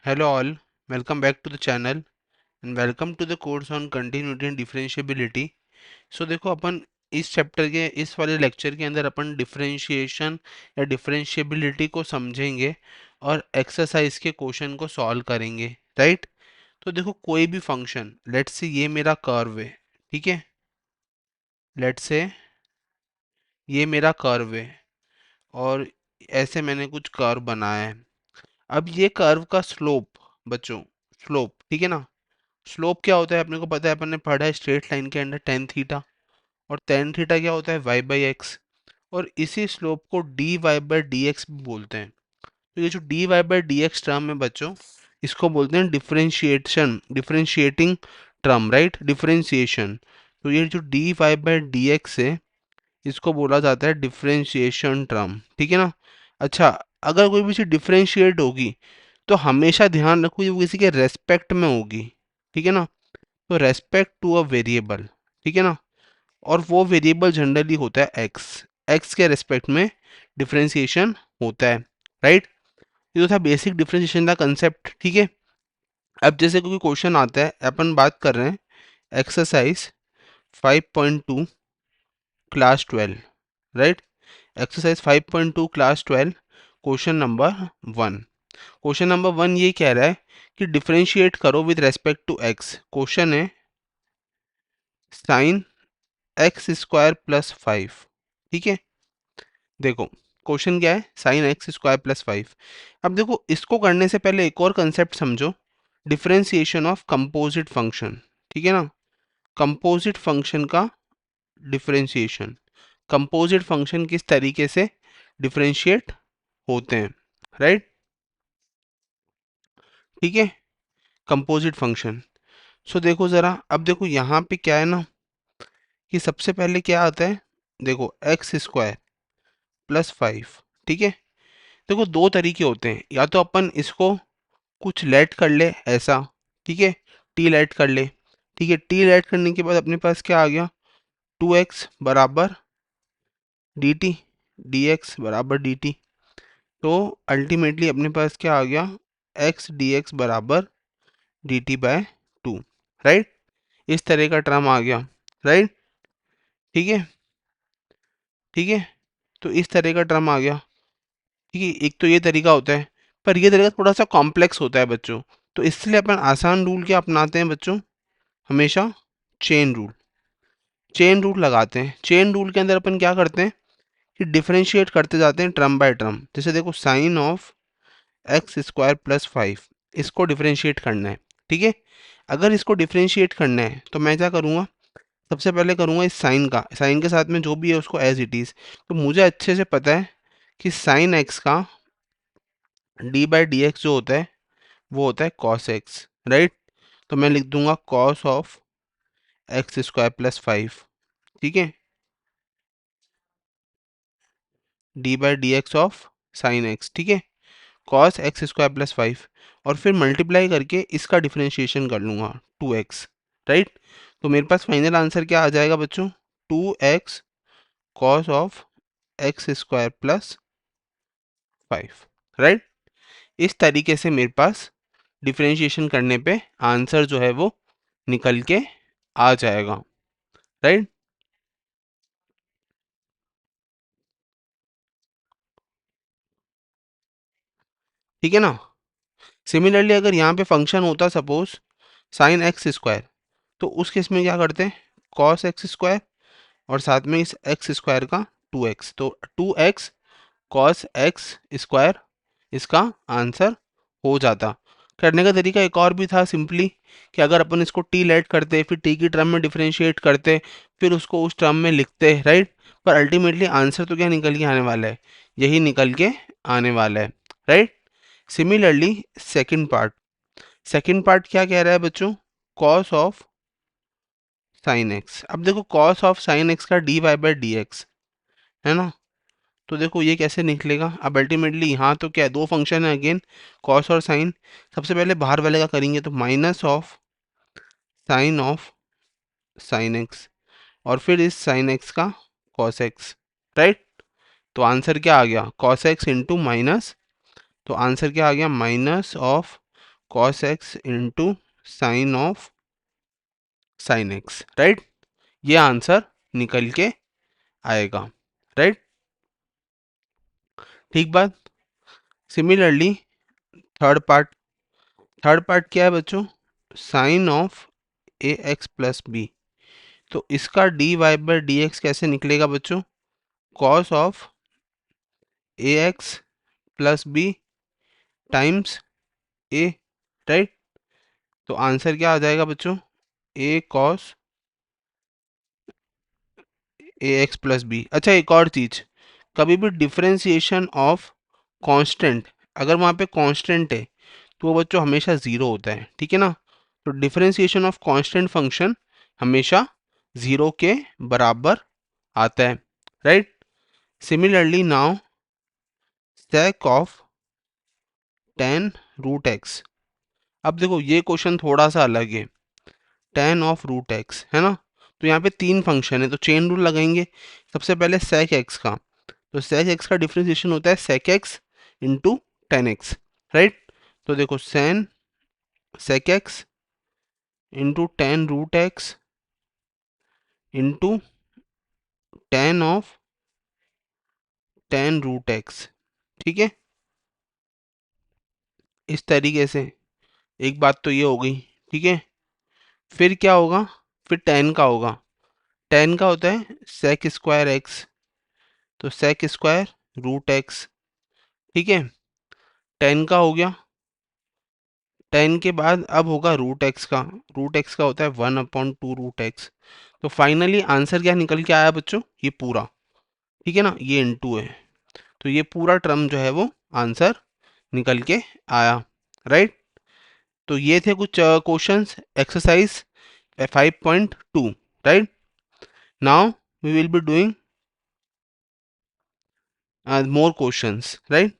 Hello all, welcome back to the channel and welcome to the course on continuity and differentiability. So देखो अपन इस chapter के इस वाले lecture के अंदर अपन डिफरेंशिएशन या डिफरेंशिएबिलिटी को समझेंगे और एक्सरसाइज के क्वेश्चन को सॉल्व करेंगे, राइट। तो देखो कोई भी फंक्शन, लेट्स से ये मेरा कर्व है, ठीक है। लेट्स से ये मेरा कर्व है और ऐसे मैंने कुछ कर्व बनाया है। अब ये कर्व का स्लोप, बच्चों, स्लोप, ठीक है ना। स्लोप क्या होता है अपने को पता है, अपन ने पढ़ा है स्ट्रेट लाइन के अंदर टेन थीटा। और टेन थीटा क्या होता है, वाई बाई एक्स। और इसी स्लोप को D Y by D X भी बोलते हैं। तो ये जो D Y by D X term है बच्चों, इसको बोलते हैं differentiation, differentiating term, right, differentiation. तो ये जो D Y by D X है, इसको बोला जाता है डिफरेंशिएशन टर्म, ठीक है ना। अच्छा, अगर कोई भी चीज़ डिफरेंशिएट होगी तो हमेशा ध्यान रखो ये वो किसी के रेस्पेक्ट में होगी, ठीक है ना। तो रेस्पेक्ट टू अ वेरिएबल, ठीक है ना। और वो वेरिएबल जनरली होता है एक्स। एक्स के रेस्पेक्ट में डिफरेंशिएशन होता है, राइट। ये तो था बेसिक डिफरेंशिएशन का कंसेप्ट, ठीक है। अब जैसे कोई क्वेश्चन आता है, अपन बात कर रहे हैं exercise 5.2 class 12, right. Exercise 5.2 class 12, question number 1। Question number 1 ये कह रहा है कि डिफरेंशिएट करो विद रेस्पेक्ट टू एक्स। क्वेश्चन है साइन एक्स स्क्वायर प्लस 5, ठीक है। देखो क्वेश्चन क्या है, साइन एक्स स्क्वायर प्लस 5। अब देखो इसको करने से पहले एक और कंसेप्ट समझो, डिफरेंशिएशन ऑफ कंपोजिट फंक्शन, ठीक है ना। कंपोजिट फंक्शन का डिफरेंशिएशन, कंपोजिट फंक्शन किस तरीके से डिफरेंशिएट होते हैं, राइट, ठीक है। Composite function. सो देखो जरा, अब देखो यहाँ पे क्या है ना, कि सबसे पहले क्या आता है, देखो एक्स स्क्वायर प्लस 5, ठीक है। देखो दो तरीके होते हैं, या तो अपन इसको कुछ लेट कर ले ऐसा, ठीक है, टी लेट कर ले, ठीक है। टी लेट करने के बाद अपने पास क्या आ गया, 2x बराबर डी टी, डी एक्स बराबर डी टी। तो अल्टीमेटली अपने पास क्या आ गया, एक्स डी एक्स बराबर डी टी बाय 2, राइट। इस तरह का टर्म आ गया, राइट, ठीक है, ठीक है। तो इस तरह का टर्म आ गया, ठीक है। एक तो ये तरीका होता है, पर ये तरीका थोड़ा सा कॉम्प्लेक्स होता है बच्चों। तो इसलिए अपन आसान रूल क्या अपनाते हैं बच्चों, हमेशा चेन रूल, चेन रूल लगाते हैं। चेन रूल के अंदर अपन क्या करते हैं कि डिफरेंशिएट करते जाते हैं टर्म बाय टर्म। जैसे देखो sine of x square plus 5, इसको डिफरेंशिएट करना है, ठीक है। अगर इसको डिफरेंशिएट करना है तो मैं क्या करूँगा, सबसे पहले करूँगा इस साइन का, साइन के साथ में जो भी है उसको एज इट इज़। तो मुझे अच्छे से पता है कि साइन एक्स का डी बाई डी एक्स जो होता है वो होता है कॉस एक्स, राइट। तो मैं लिख दूंगा cos of x square plus 5, ठीक है, D by D x of sine x, ठीक है, कॉस एक्स स्क्वायर प्लस 5। और फिर मल्टीप्लाई करके इसका डिफरेंशिएशन कर लूँगा 2x, राइट। तो मेरे पास फाइनल आंसर क्या आ जाएगा बच्चों, 2x cos of x square plus 5, right. इस तरीके से मेरे पास डिफरेंशिएशन करने पे आंसर जो है वो निकल के आ जाएगा, राइट। ठीक है ना। सिमिलरली अगर यहाँ पे फंक्शन होता सपोज साइन एक्स स्क्वायर, तो उस केस में क्या करते हैं, कॉस एक्स स्क्वायर और साथ में इस एक्स स्क्वायर का 2x, तो 2x कॉस एक्स स्क्वायर इसका आंसर हो जाता। करने का तरीका एक और भी था, सिंपली कि अगर अपन इसको टी लेट करते, फिर टी की टर्म में डिफरेंशिएट करते, फिर उसको उस टर्म में लिखते, राइट। पर अल्टीमेटली आंसर तो क्या निकल के आने वाला है, यही निकल के आने वाला है, राइट। सिमिलरली सेकंड पार्ट क्या कह रहा है बच्चों, कॉस ऑफ साइन एक्स। अब देखो कॉस ऑफ साइन एक्स का D Y by D X है ना। तो देखो ये कैसे निकलेगा, अब अल्टीमेटली यहाँ तो क्या है, दो फंक्शन है अगेन, कॉस और साइन। सबसे पहले बाहर वाले का करेंगे तो minus of sine of sine x, और फिर इस साइन एक्स का कॉस एक्स, राइट। तो आंसर क्या आ गया, कॉस एक्स इंटू माइनस, तो आंसर क्या आ गया, minus of cos x into sine of sine x, right. ये आंसर निकल के आएगा, राइट। ठीक बात। Similarly third part, third part क्या है बच्चों, sine of A x plus b. तो इसका D Y by D X कैसे निकलेगा बच्चों, cos of A x plus b times a, right. तो आंसर क्या आ जाएगा बच्चों, a cos a x plus b. अच्छा एक और चीज, कभी भी डिफरेंशिएशन ऑफ कांस्टेंट, अगर वहां पे कांस्टेंट है तो वो बच्चों हमेशा जीरो होता है, ठीक है ना। तो डिफरेंशिएशन ऑफ कांस्टेंट फंक्शन हमेशा जीरो के बराबर आता है, right. Similarly now sec of tan root x. अब देखो ये क्वेश्चन थोड़ा सा अलग है, tan ऑफ रूट एक्स है ना। तो यहाँ पे तीन फंक्शन है तो चेन रूल लगाएंगे। सबसे पहले sec एक्स का, तो sec एक्स का डिफरेंशिएशन होता है sec x into tan x, right. तो देखो sec x into tan root x into tan of tan root x, ठीक है। इस तरीके से एक बात तो ये हो गई, ठीक है। फिर क्या होगा, फिर टेन का होगा, टेन का होता है सेक स्क्वायर एक्स, तो सेक स्क्वायर रूट एक्स, ठीक है। टेन का हो गया, टेन के बाद अब होगा रूट एक्स का, रूट एक्स का होता है one upon two root x. तो फाइनली आंसर क्या निकल के आया बच्चों, ये पूरा, ठीक है ना, ये इनटू है। तो ये पूरा टर्म जो है वो आंसर निकल के आया, राइट। तो ये थे कुछ questions exercise 5.2, right. Now we will be doing more questions, right.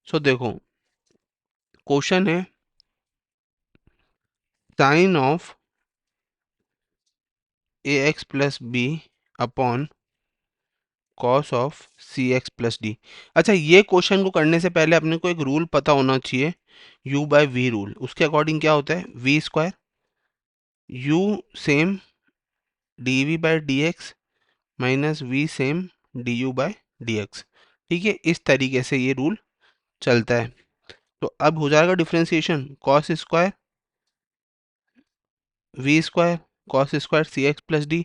So देखो क्वेश्चन है sine of A x plus B upon cos of C x plus D. अच्छा ये क्वेश्चन को करने से पहले अपने को एक रूल पता होना चाहिए, u बाय वी रूल। उसके अकॉर्डिंग क्या होता है, v square u same D V by D X minus v same D U by D X, ठीक है। इस तरीके से ये रूल चलता है। तो अब हो जाएगा differentiation cos square v square cos square c x plus d.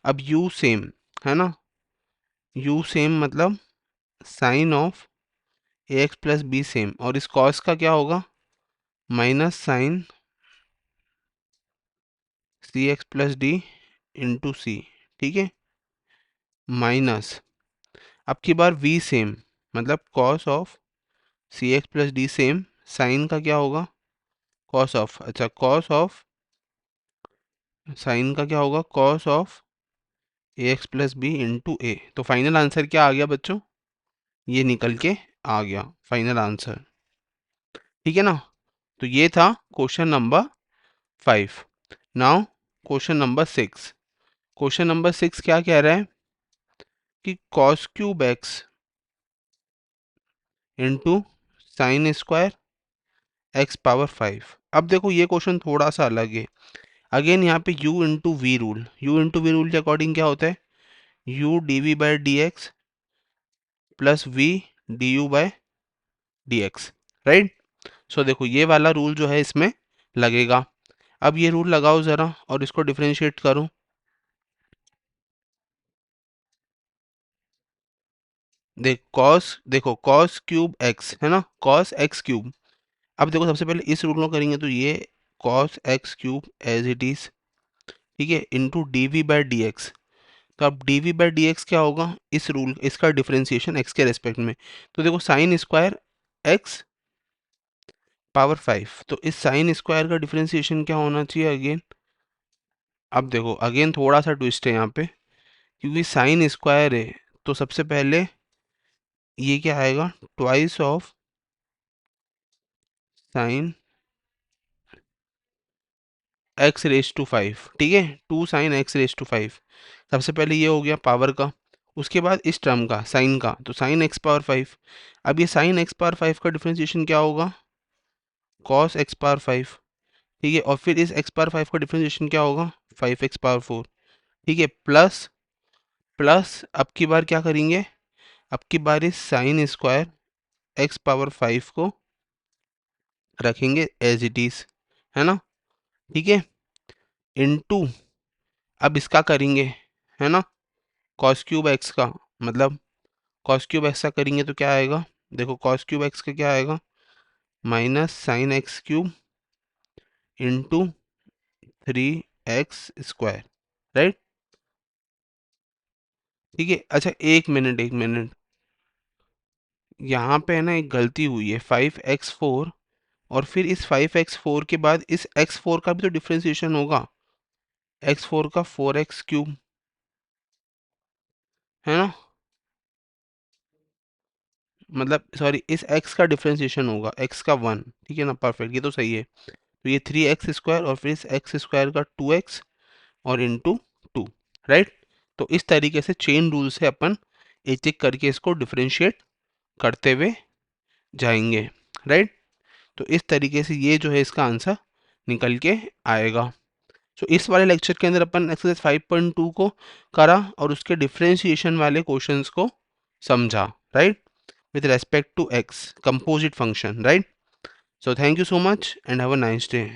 अब यू सेम है ना, यू सेम मतलब sine of A x plus b same, और इस कॉस का क्या होगा, minus sine c x plus d into c, ठीक है। माइनस अब की बार वी सेम मतलब cos of C x plus d same, sine का क्या होगा, कॉस ऑफ, अच्छा कॉस ऑफ साइन का क्या होगा, cos of A x plus B into A. तो फाइनल आंसर क्या आ गया बच्चों, ये निकल के आ गया फाइनल आंसर, ठीक है ना। तो ये था question number 5। Now question number 6। Question number 6 क्या कह रहा है कि cos cube x into sine square x power 5। अब देखो ये क्वेश्चन थोड़ा सा अलग है। अगेन यहाँ पे u into V rule, u into V rule के अकॉर्डिंग क्या होता है, u D V by D X plus V D U by D X, right. So देखो ये वाला रूल जो है इसमें लगेगा। अब ये रूल लगाओ ज़रा और इसको डिफ्रेंशिएट करो। देखो कॉस क्यूब एक्स है ना, कॉस एक्स क्यूब। अब देखो सबसे पहले इस रूल को करेंगे तो ये cos x cube as it is, ठीक है, into D V by D X. तो अब D V by D X क्या होगा, इस रूल इसका डिफरेंशिएशन एक्स के रेस्पेक्ट में। तो देखो साइन स्क्वायर एक्स पावर 5, तो इस साइन स्क्वायर का डिफरेंशिएशन क्या होना चाहिए अगेन। अब देखो अगेन थोड़ा सा ट्विस्ट है यहाँ पे, क्योंकि साइन स्क्वायर है तो सबसे पहले ये क्या आएगा, twice of sine x raise to 5, ठीक है, two sine x raise to 5। सबसे पहले ये हो गया पावर का, उसके बाद इस टर्म का साइन का, तो साइन एक्स पावर 5। अब ये साइन एक्स पावर 5 का डिफरेंशिएशन क्या होगा, कॉस एक्स पावर 5, ठीक है, और फिर इस एक्स पावर 5 का डिफरेंशिएशन क्या होगा, 5x पावर 4, ठीक है, प्लस प्लस अब की बार क्या करेंगे, अब की बार इस साइन स्क्वायर एक्स पावर 5 को रखेंगे एज इट इज, है ना, ठीक है, इनटू अब इसका करेंगे, है ना, कॉस क्यूब एक्स का, मतलब कॉस क्यूब एक्स का करेंगे तो क्या आएगा, देखो कॉस क्यूब एक्स का क्या आएगा, minus sine x cube into 3x square, right, ठीक है। अच्छा एक मिनट, यहाँ पे है ना एक गलती हुई है, 5x4 और फिर इस 5x4 के बाद इस x4 का भी तो डिफ्रेंसिएशन होगा, x4 का 4x क्यूब, है ना, मतलब सॉरी इस x का डिफ्रेंसिएशन होगा, x का 1, ठीक है ना, परफेक्ट, ये तो सही है। तो ये 3x स्क्वायर और फिर इस एक्स स्क्वायर का 2x और इंटू 2, राइट। तो इस तरीके से चेन रूल से अपन एक एक करके इसको डिफ्रेंशिएट करते हुए जाएंगे, राइट। तो इस तरीके से ये जो है इसका आंसर निकल के आएगा। तो इस वाले लेक्चर के अंदर अपन एक्सरसाइज 5.2 को करा और उसके डिफरेंशिएशन वाले क्वेश्चंस को समझा, right, with respect to x composite function, right. So thank you so much and have a nice day.